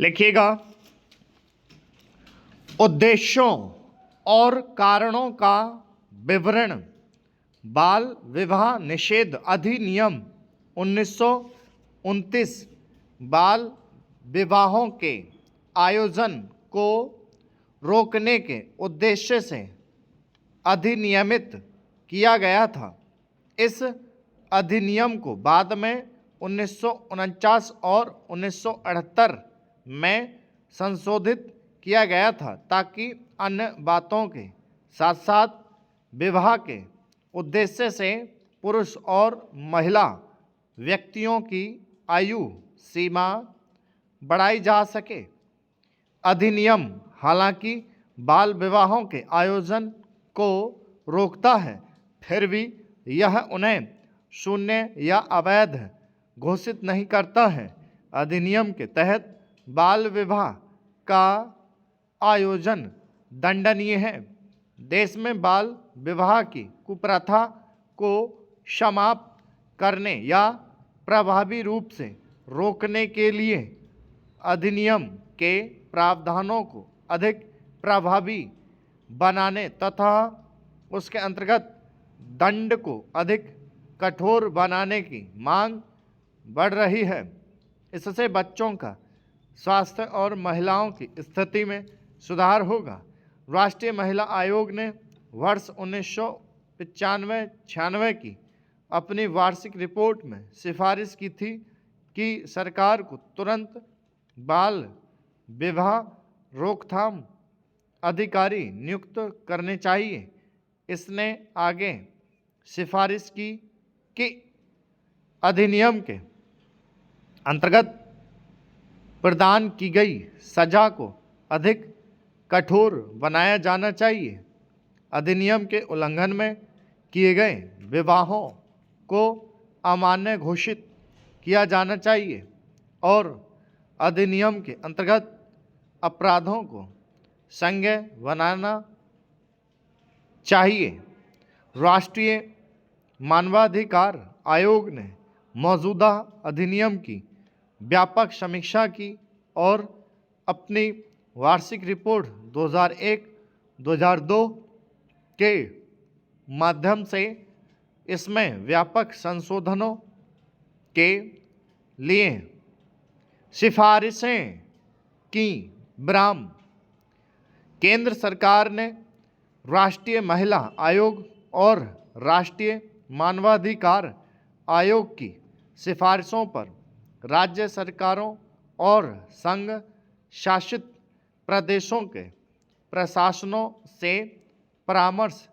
लिखिएगा, उद्देश्यों और कारणों का विवरण बाल विवाह निषेध अधिनियम 1929 बाल विवाहों के आयोजन को रोकने के उद्देश्य से अधिनियमित किया गया था। इस अधिनियम को बाद में 1949 और 1978 में संशोधित किया गया था ताकि अन्य बातों के साथ साथ विवाह के उद्देश्य से पुरुष और महिला व्यक्तियों की आयु सीमा बढ़ाई जा सके। अधिनियम हालांकि बाल विवाहों के आयोजन को रोकता है, फिर भी यह उन्हें शून्य या अवैध घोषित नहीं करता है। अधिनियम के तहत बाल विवाह का आयोजन दंडनीय है। देश में बाल विवाह की कुप्रथा को समाप्त करने या प्रभावी रूप से रोकने के लिए अधिनियम के प्रावधानों को अधिक प्रभावी बनाने तथा उसके अंतर्गत दंड को अधिक कठोर बनाने की मांग बढ़ रही है। इससे बच्चों का स्वास्थ्य और महिलाओं की स्थिति में सुधार होगा। राष्ट्रीय महिला आयोग ने वर्ष 1995-96 की अपनी वार्षिक रिपोर्ट में सिफारिश की थी कि सरकार को तुरंत बाल विवाह रोकथाम अधिकारी नियुक्त करने चाहिए। इसने आगे सिफारिश की कि अधिनियम के अंतर्गत प्रदान की गई सजा को अधिक कठोर बनाया जाना चाहिए। अधिनियम के उल्लंघन में किए गए विवाहों को अमान्य घोषित किया जाना चाहिए और अधिनियम के अंतर्गत अपराधों को संज्ञेय बनाना चाहिए। राष्ट्रीय मानवाधिकार आयोग ने मौजूदा अधिनियम की व्यापक समीक्षा की और अपनी वार्षिक रिपोर्ट 2001-2002 के माध्यम से इसमें व्यापक संशोधनों के लिए सिफारिशें की। ब्राह्म केंद्र सरकार ने राष्ट्रीय महिला आयोग और राष्ट्रीय मानवाधिकार आयोग की सिफारिशों पर राज्य सरकारों और संघ शासित प्रदेशों के प्रशासनों से परामर्श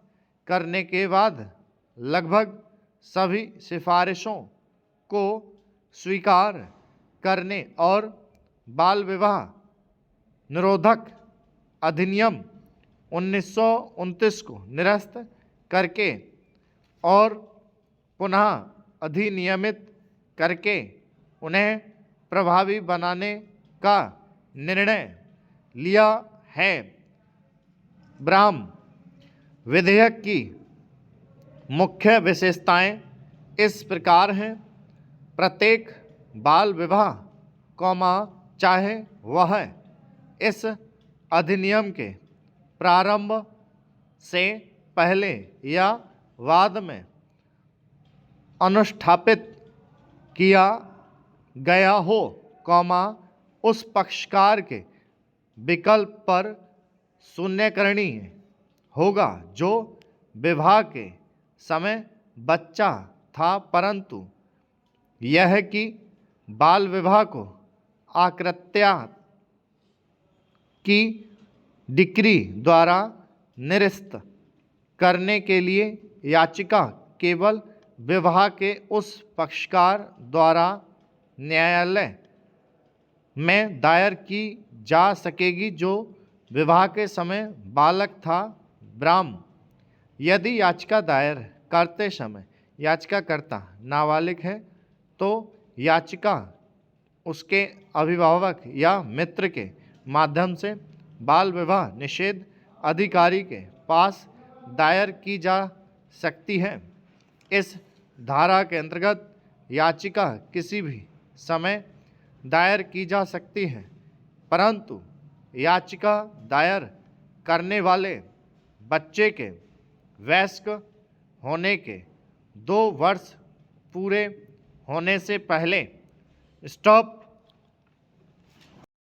करने के बाद लगभग सभी सिफारिशों को स्वीकार करने और बाल विवाह निरोधक अधिनियम 1929 को निरस्त करके और पुनः अधिनियमित करके उन्हें प्रभावी बनाने का निर्णय लिया है। ब्राह्म विधेयक की मुख्य विशेषताएं इस प्रकार हैं। प्रत्येक बाल विवाह चाहे वह इस अधिनियम के प्रारंभ से पहले या बाद में अनुष्ठापित किया गया हो, उस पक्षकार के विकल्प पर शून्यकरणीय होगा जो विवाह के समय बच्चा था, परंतु यह कि बाल विवाह को आकृत्या की डिक्री द्वारा निरस्त करने के लिए याचिका केवल विवाह के उस पक्षकार द्वारा न्यायालय में दायर की जा सकेगी जो विवाह के समय बालक था। ब्राह्म यदि याचिका दायर करते समय याचिकाकर्ता नाबालिग है तो याचिका उसके अभिभावक या मित्र के माध्यम से बाल विवाह निषेध अधिकारी के पास दायर की जा सकती है। इस धारा के अंतर्गत याचिका किसी भी समय दायर की जा सकती है। परंतु याचिका दायर करने वाले बच्चे के वयस्क होने के 2 वर्ष पूरे होने से पहले स्टॉप